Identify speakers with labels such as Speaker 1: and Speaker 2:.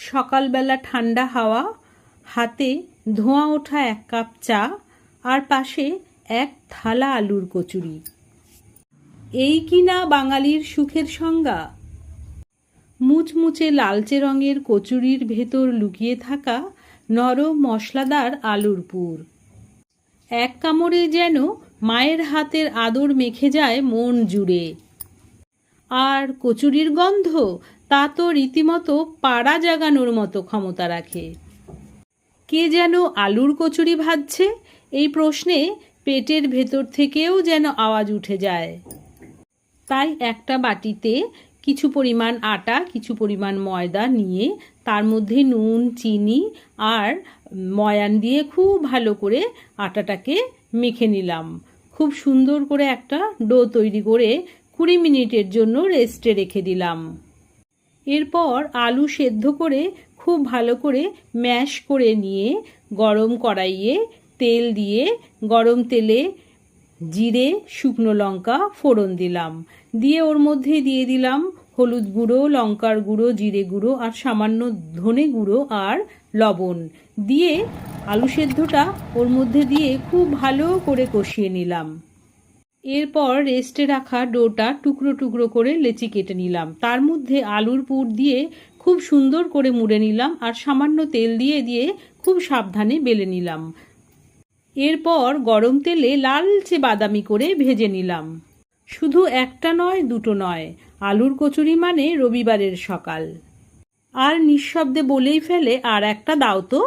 Speaker 1: সকালবেলা ঠান্ডা হাওয়া, হাতে ধোঁয়া ওঠা এক কাপ চা, আর পাশে এক থালা আলুর কচুরি। এই কিনা বাঙালির সুখের সংজ্ঞা। মুচমুচে লালচে রঙের কচুরির ভেতর লুকিয়ে থাকা নরম মশলাদার আলুর পুর। এক কামড়ে যেন মায়ের হাতের আদর মেখে যায় মন জুড়ে। আর কচুরির গন্ধ, তা তো রীতিমতো পাড়া জাগানোর মতো ক্ষমতা রাখে। কে যেন আলুর কচুরি ভাজছে, এই প্রশ্নে পেটের ভেতর থেকেও যেন আওয়াজ উঠে যায়। তাই একটা বাটিতে কিছু পরিমাণ আটা, কিছু পরিমাণ ময়দা নিয়ে তার মধ্যে নুন, চিনি আর ময়ান দিয়ে খুব ভালো করে আটাটাকে মেখে নিলাম। খুব সুন্দর করে একটা ডো তৈরি করে 20 মিনিটের জন্য রেস্টে রেখে দিলাম। এরপর আলু সেদ্ধ করে খুব ভালো করে ম্যাশ করে নিয়ে গরম কড়াইয়ে তেল দিয়ে গরম তেলে জিরে, শুকনো লঙ্কা ফোড়ন দিলাম। দিয়ে ওর মধ্যে দিয়ে দিলাম হলুদ গুঁড়ো, লঙ্কার গুঁড়ো, জিরে গুঁড়ো আর সামান্য ধনে গুঁড়ো আর লবণ দিয়ে আলু সেদ্ধটা ওর মধ্যে দিয়ে খুব ভালো করে কষিয়ে নিলাম। এরপর রেস্টে রাখা ডোটা টুকরো টুকরো করে লেচি কেটে নিলাম। তার মধ্যে আলুর পুর দিয়ে খুব সুন্দর করে মুড়ে নিলাম আর সামান্য তেল দিয়ে দিয়ে খুব সাবধানে বেলে নিলাম। এরপর গরম তেলে লালচে বাদামি করে ভেজে নিলাম। শুধু একটা নয়, দুটো নয়, আলুর কচুরি মানে রবিবারের সকাল। আর নিঃশব্দে বলেই ফেলে, আর একটা দাও তো।